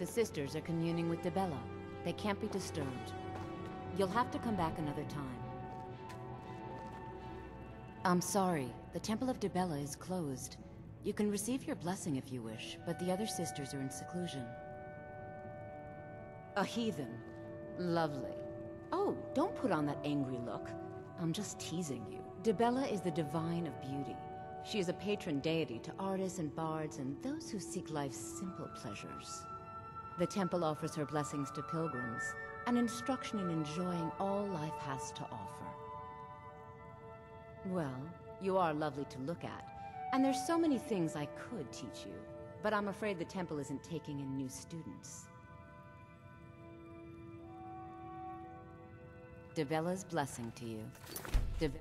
The sisters are communing with Dibella. They can't be disturbed. You'll have to come back another time. I'm sorry, the Temple of Dibella is closed. You can receive your blessing if you wish, but the other sisters are in seclusion. A heathen. Lovely. Oh, don't put on that angry look. I'm just teasing you. Dibella is the divine of beauty. She is a patron deity to artists and bards and those who seek life's simple pleasures. The temple offers her blessings to pilgrims, and instruction in enjoying all life has to offer. Well, you are lovely to look at, and there's so many things I could teach you, but I'm afraid the temple isn't taking in new students. Dibella's blessing to you. Dibella's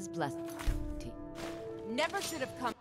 blessing to you. Never should have come.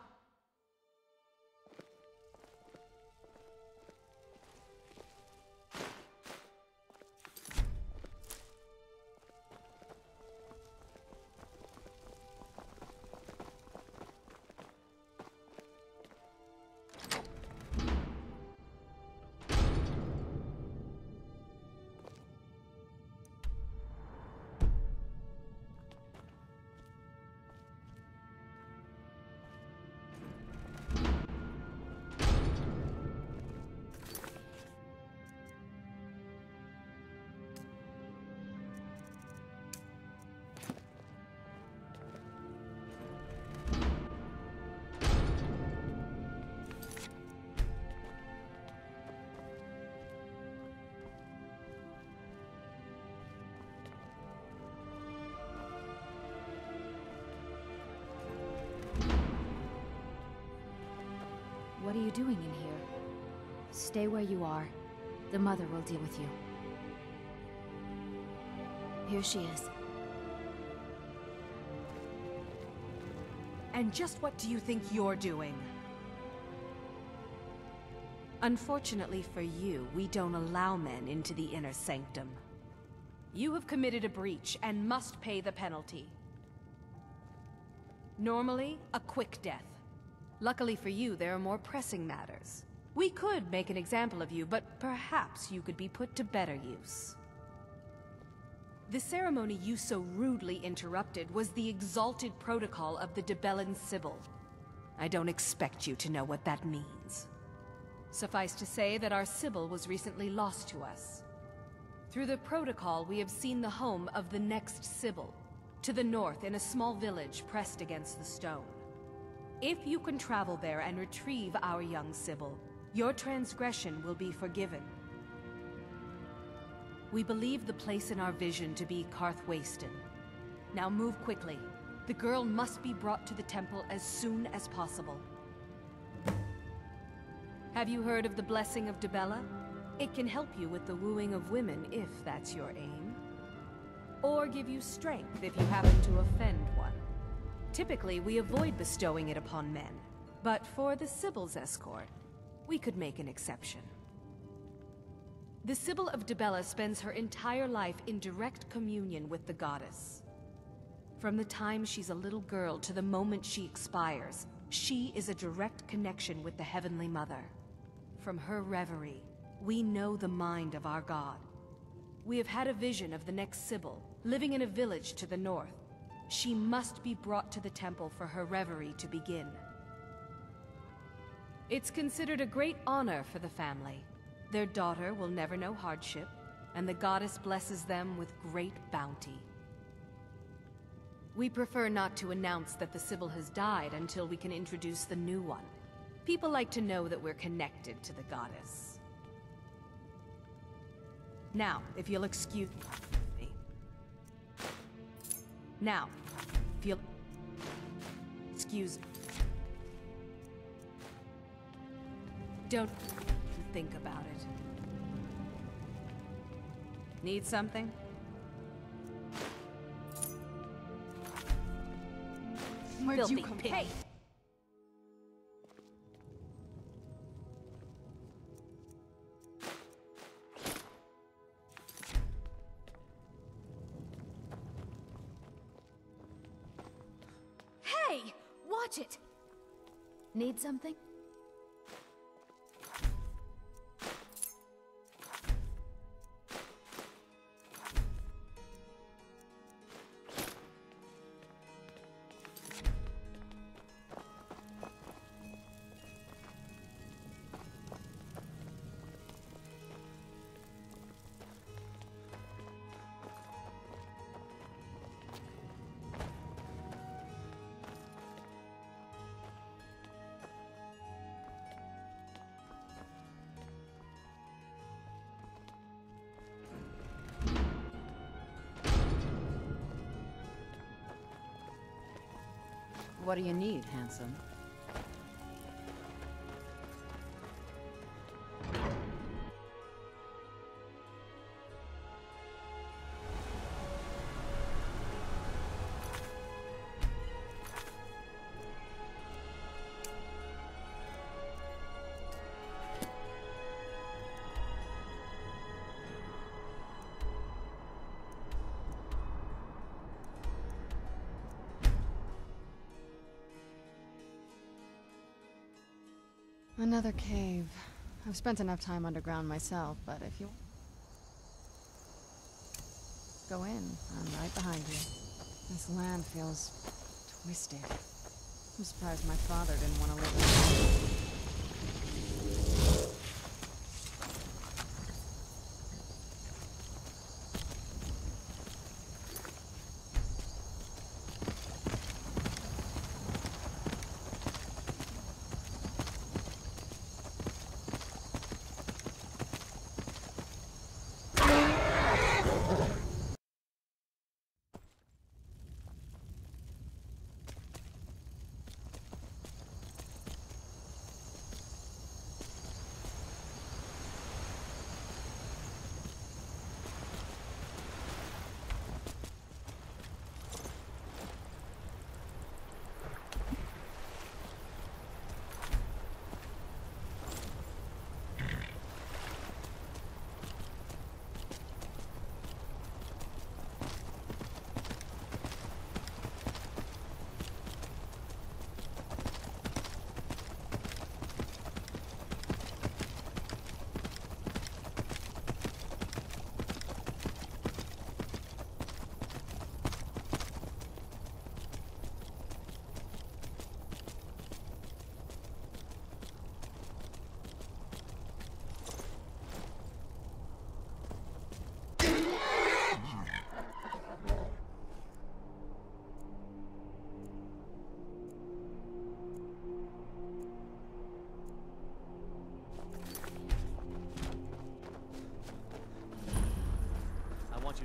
What are you doing in here? Stay where you are. The mother will deal with you. Here she is. And just what do you think you're doing? Unfortunately for you, we don't allow men into the inner sanctum. You have committed a breach and must pay the penalty. Normally, a quick death. Luckily for you, there are more pressing matters. We could make an example of you, but perhaps you could be put to better use. The ceremony you so rudely interrupted was the exalted protocol of the Dibellan Sibyl. I don't expect you to know what that means. Suffice to say that our Sibyl was recently lost to us. Through the protocol, we have seen the home of the next Sibyl, to the north in a small village pressed against the stone. If you can travel there and retrieve our young Sibyl, your transgression will be forgiven. We believe the place in our vision to be Karthwasten. Now move quickly. The girl must be brought to the temple as soon as possible. Have you heard of the blessing of Dibella? It can help you with the wooing of women if that's your aim. Or give you strength if you happen to offend one. Typically, we avoid bestowing it upon men, but for the Sibyl's escort, we could make an exception. The Sibyl of Dibella spends her entire life in direct communion with the goddess. From the time she's a little girl to the moment she expires, she is a direct connection with the Heavenly Mother. From her reverie, we know the mind of our god. We have had a vision of the next Sibyl, living in a village to the north. She must be brought to the temple for her reverie to begin. It's considered a great honor for the family. Their daughter will never know hardship, and the goddess blesses them with great bounty. We prefer not to announce that the Sibyl has died until we can introduce the new one. People like to know that we're connected to the goddess. Now, if you'll excuse me. Now, if you'll excuse me. Don't think about it. Need something? Where'd you come from? Hey! Hey! Watch it! Need something? What do you need, handsome? Another cave. I've spent enough time underground myself, but if you... Go in. I'm right behind you. This land feels... twisted. I'm surprised my father didn't want to live in it.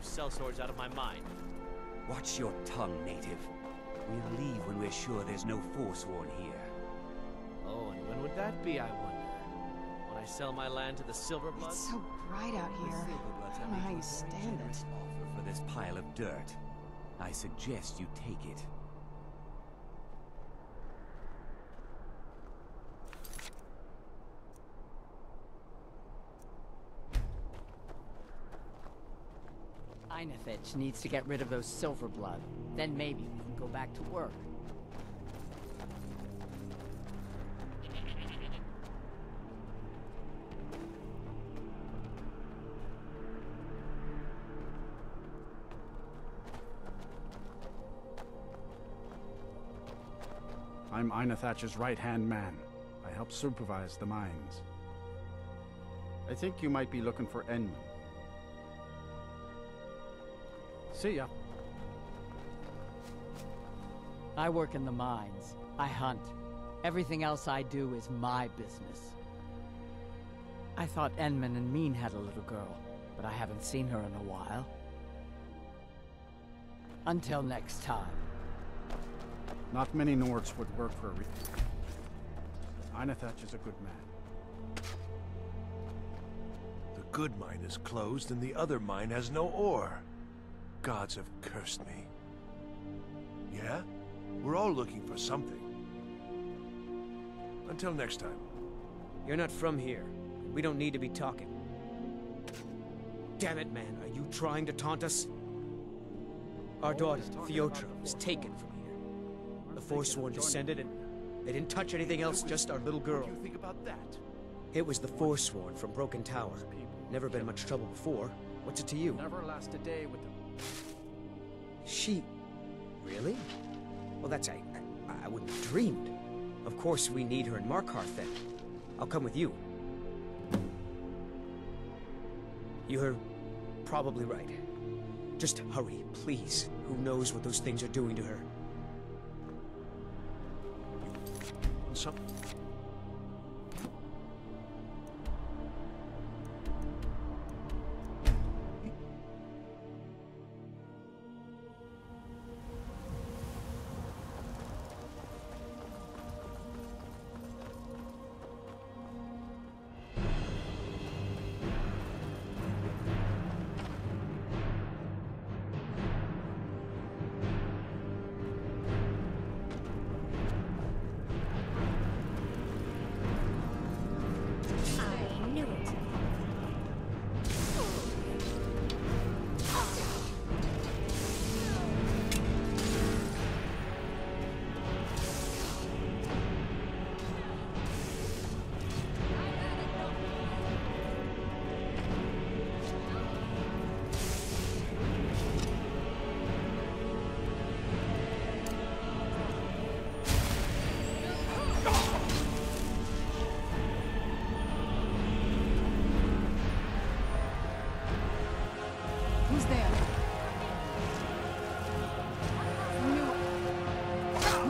Sellswords out of my mind. Watch your tongue, native. We'll leave when we're sure there's no Forsworn here. Oh, and when would that be, I wonder? When I sell my land to the Silverbloods? It's so bright out here. I don't know how you stand it. Offer for this pile of dirt. I suggest you take it. Einethitch needs to get rid of those Silverblood. Then maybe we can go back to work. I'm Einethitch's right-hand man. I help supervise the mines. I think you might be looking for Enman. See ya. I work in the mines. I hunt. Everything else I do is my business. I thought Enman and Meen had a little girl, but I haven't seen her in a while. Until next time. Not many Nords would work for a Einethitch is a good man. The good mine is closed and the other mine has no ore. Gods have cursed me. Yeah? We're all looking for something. Until next time. You're not from here. We don't need to be talking. Damn it, man. Are you trying to taunt us? Our daughter, Theotra, was taken from here. The Forsworn descended and they didn't touch anything else, just our little girl. What do you think about that? It was the Forsworn from Broken Tower. Never been in much trouble before. What's it to you? Never last a day with them. She... really? Well, that's... I wouldn't have dreamed. Of course we need her in Markarth then. I'll come with you. You're probably right. Just hurry, please. Who knows what those things are doing to her? Some...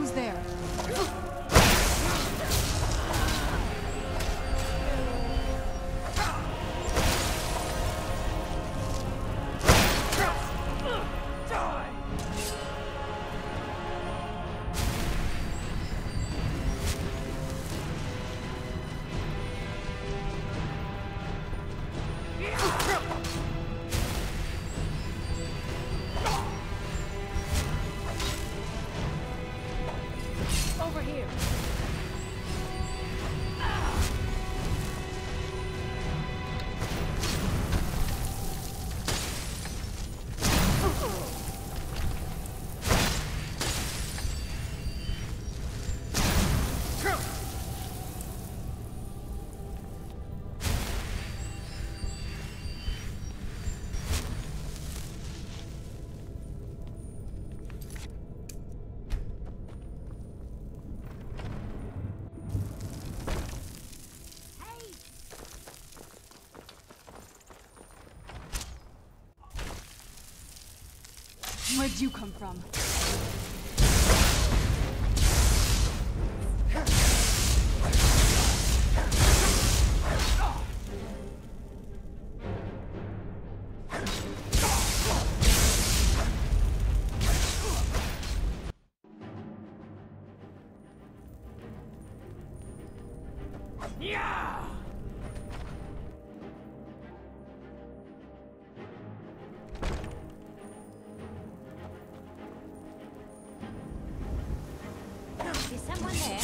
Who's there? Over here. Where'd you come from? Is someone there?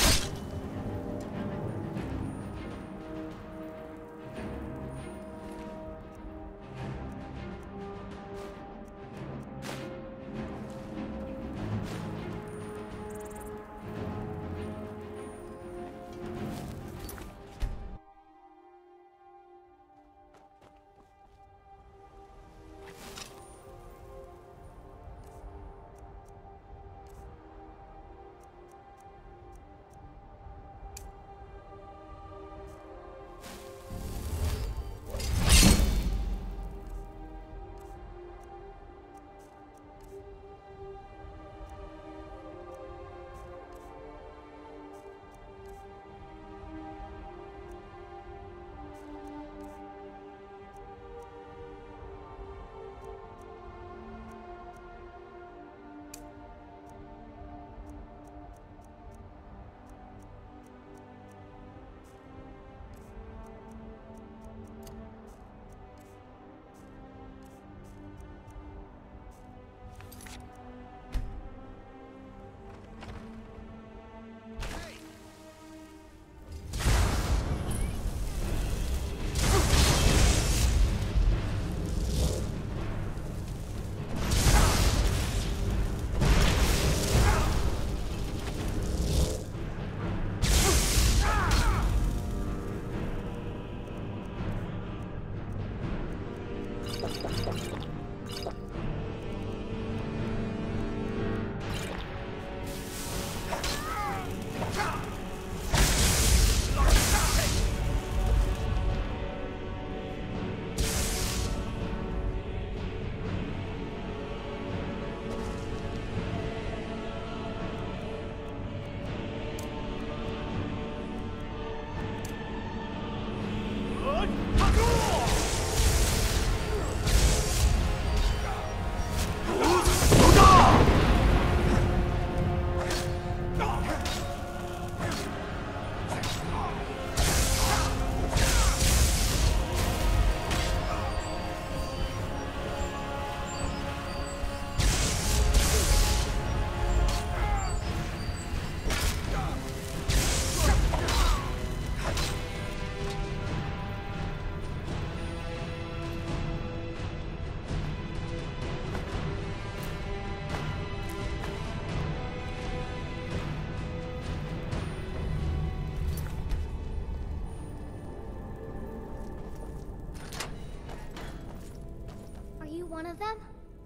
One of them?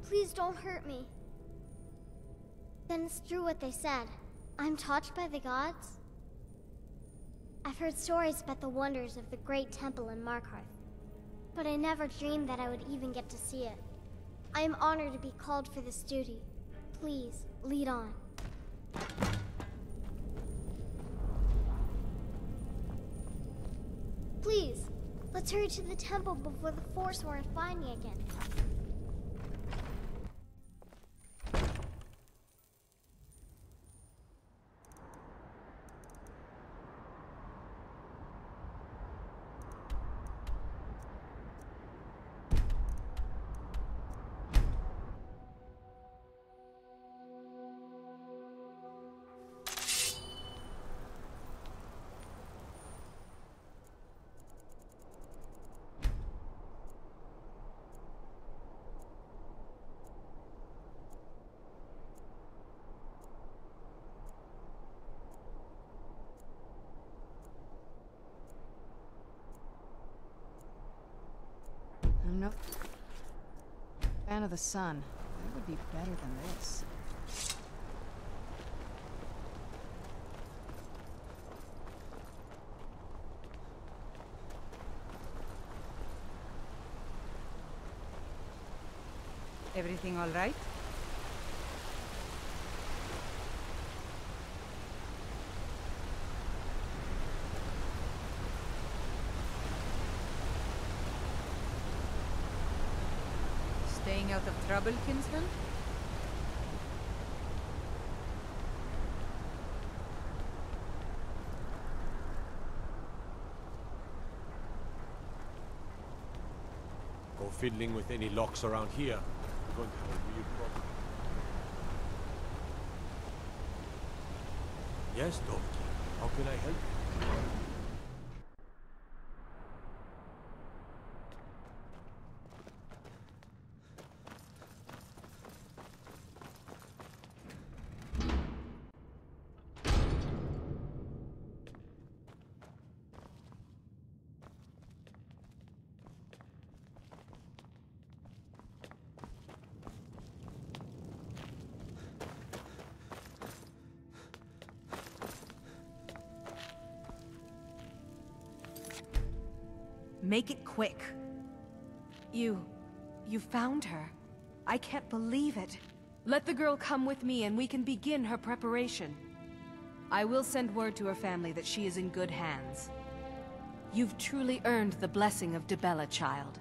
Please don't hurt me. Then it's true what they said. I'm taught by the gods? I've heard stories about the wonders of the great temple in Markarth, but I never dreamed that I would even get to see it. I am honored to be called for this duty. Please, lead on. Let's hurry to the temple before the Forsworn find me again. I'm no fan of the sun. That would be better than this. Everything all right? Staying out of trouble, kinsman? Go fiddling with any locks around here. You're going to have a real problem. Yes, Donkey. How can I help you? Make it quick. You found her. I can't believe it. Let the girl come with me and we can begin her preparation. I will send word to her family that she is in good hands. You've truly earned the blessing of Dibella, child.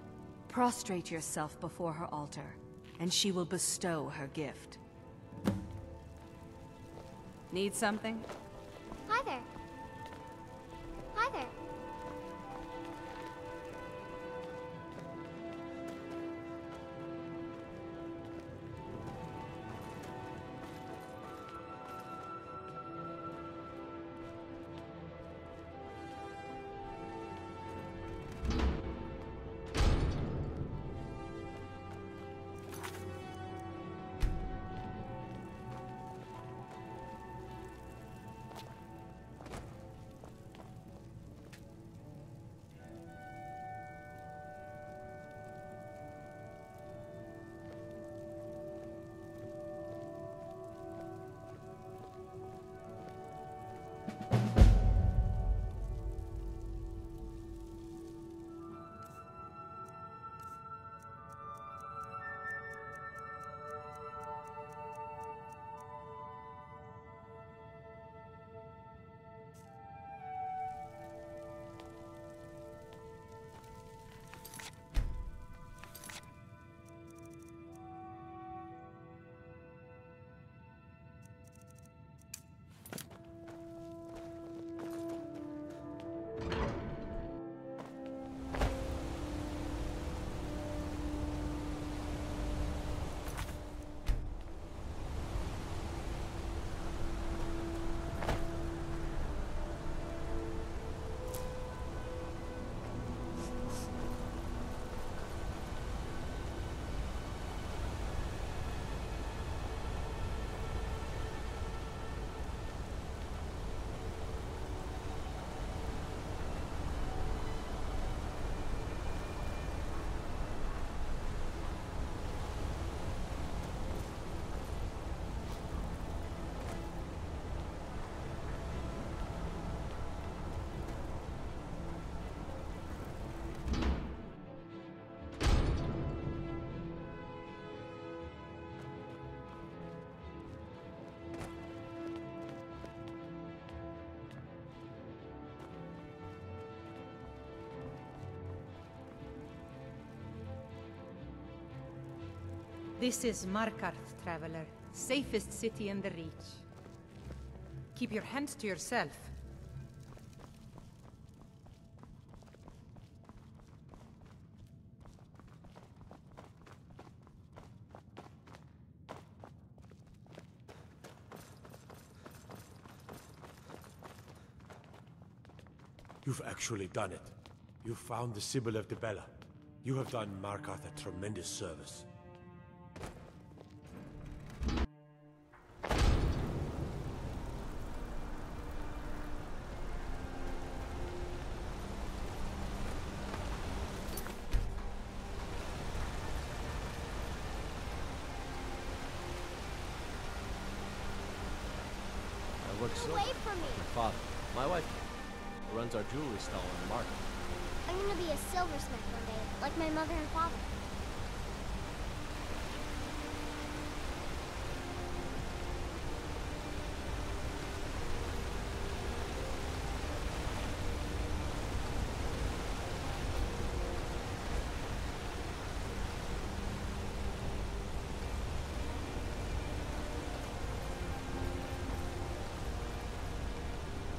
Prostrate yourself before her altar, and she will bestow her gift. Need something? Hi there. Hi there. This is Markarth, traveler. Safest city in the Reach. Keep your hands to yourself. You've actually done it. You found the Sibyl of Dibella. You have done Markarth a tremendous service. I work so. Away from me! My father, my wife, who runs our jewelry stall on the market. I'm gonna be a silversmith one day, like my mother and father.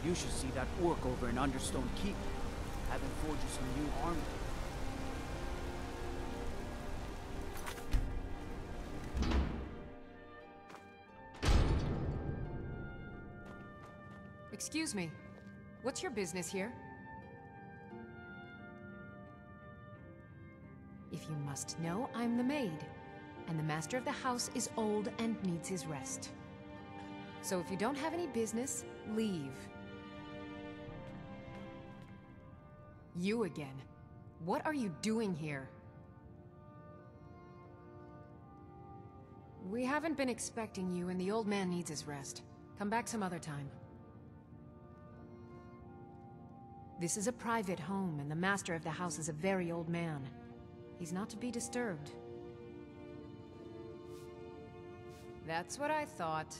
You should see that orc over in Understone Keep. Having forged you some new armor. Excuse me. What's your business here? If you must know, I'm the maid. And the master of the house is old and needs his rest. So if you don't have any business, leave. You again. What are you doing here? We haven't been expecting you, and the old man needs his rest. Come back some other time. This is a private home, and the master of the house is a very old man. He's not to be disturbed. That's what I thought.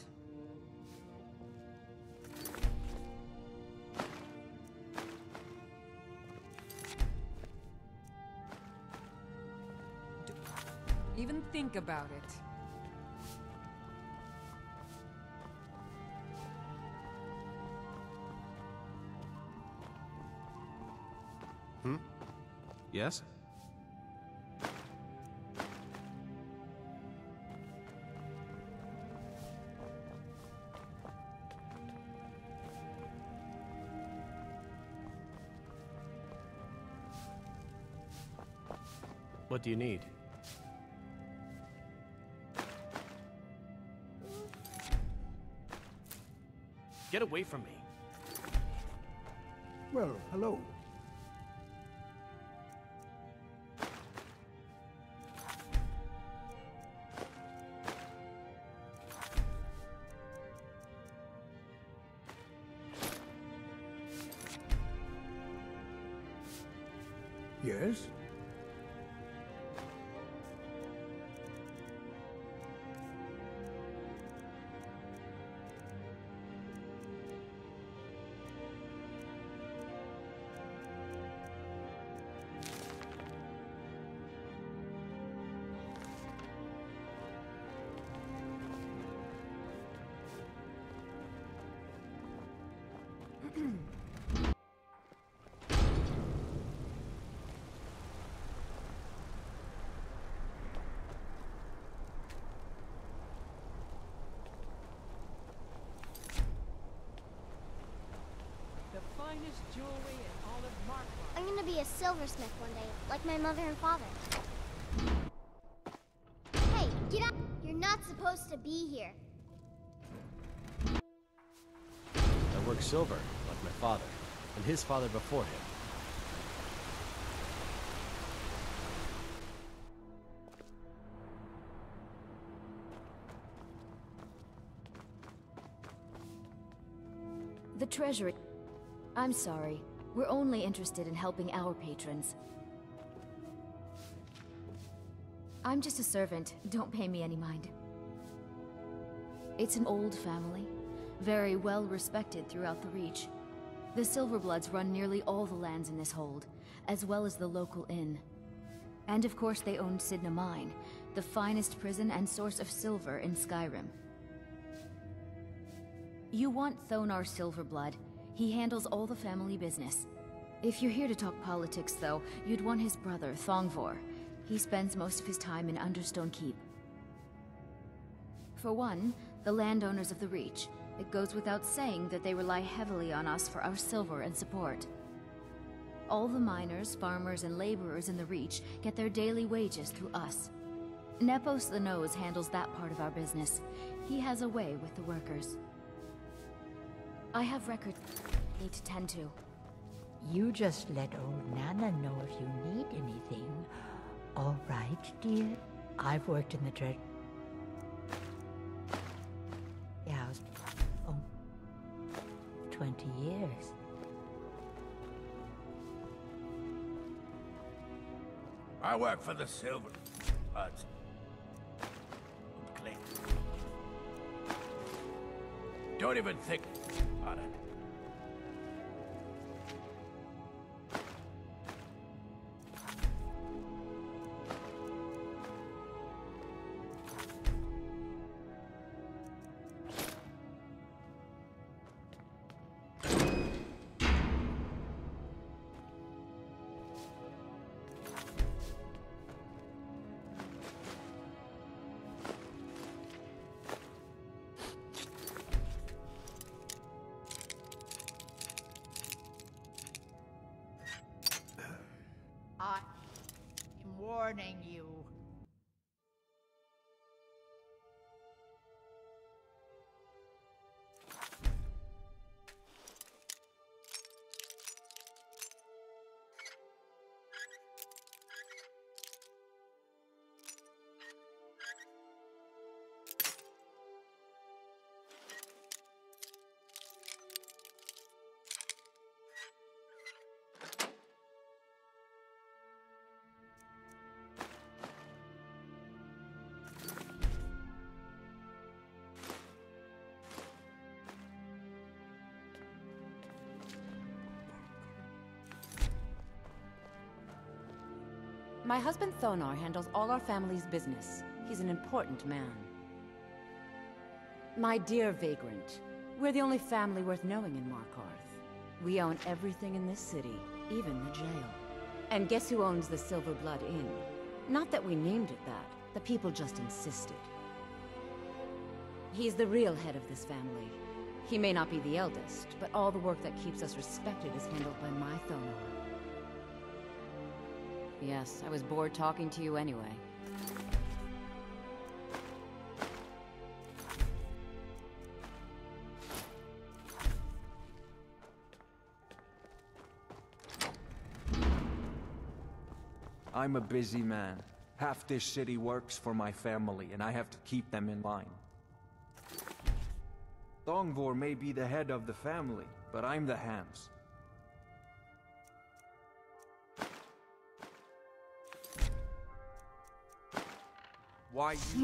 Even think about it. Yes? What do you need? Get away from me. Well, hello. Yes? I'm gonna be a silversmith one day, like my mother and father. Hey, get out! You're not supposed to be here. I work silver, like my father, and his father before him. The treasury. I'm sorry. We're only interested in helping our patrons. I'm just a servant. Don't pay me any mind. It's an old family, very well respected throughout the Reach. The Silverbloods run nearly all the lands in this hold, as well as the local inn. And of course they own Sidna Mine, the finest prison and source of silver in Skyrim. You want Thonar Silverblood. He handles all the family business. If you're here to talk politics, though, you'd want his brother, Thongvor. He spends most of his time in Understone Keep. For one, the landowners of the Reach. It goes without saying that they rely heavily on us for our silver and support. All the miners, farmers, and laborers in the Reach get their daily wages through us. Nepos the Nose handles that part of our business. He has a way with the workers. I have records I need to tend to. You just let old Nana know if you need anything. All right, dear? I've worked in the dredge. Yeah, I was... 20 years. I work for the Silver Bloods. Click. Don't even think about it. I'm warning you. My husband Thonar handles all our family's business. He's an important man. My dear Vagrant, we're the only family worth knowing in Markarth. We own everything in this city, even the jail. And guess who owns the Silverblood Inn? Not that we named it that. The people just insisted. He's the real head of this family. He may not be the eldest, but all the work that keeps us respected is handled by my Thonar. Yes, I was bored talking to you anyway. I'm a busy man. Half this city works for my family, and I have to keep them in line. Thongvor may be the head of the family, but I'm the hands. Why you...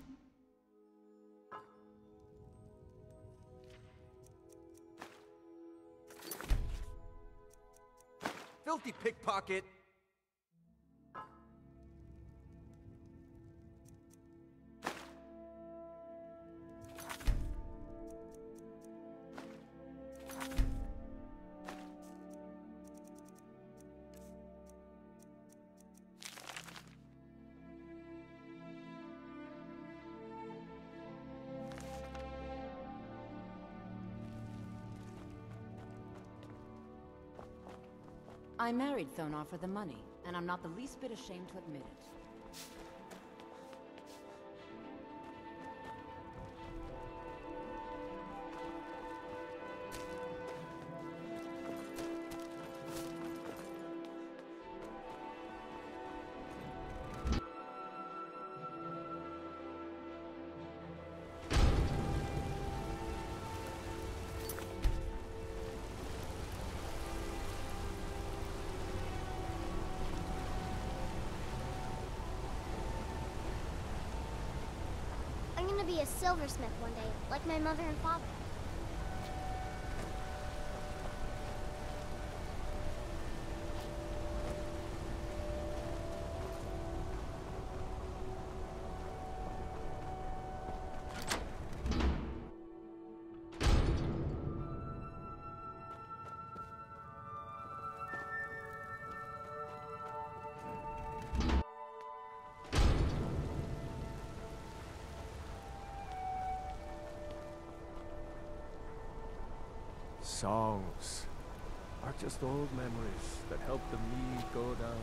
Filthy pickpocket! I married Thonar for the money, and I'm not the least bit ashamed to admit it. I'm gonna be a silversmith one day, like my mother and father. Songs are just old memories that help the mead go down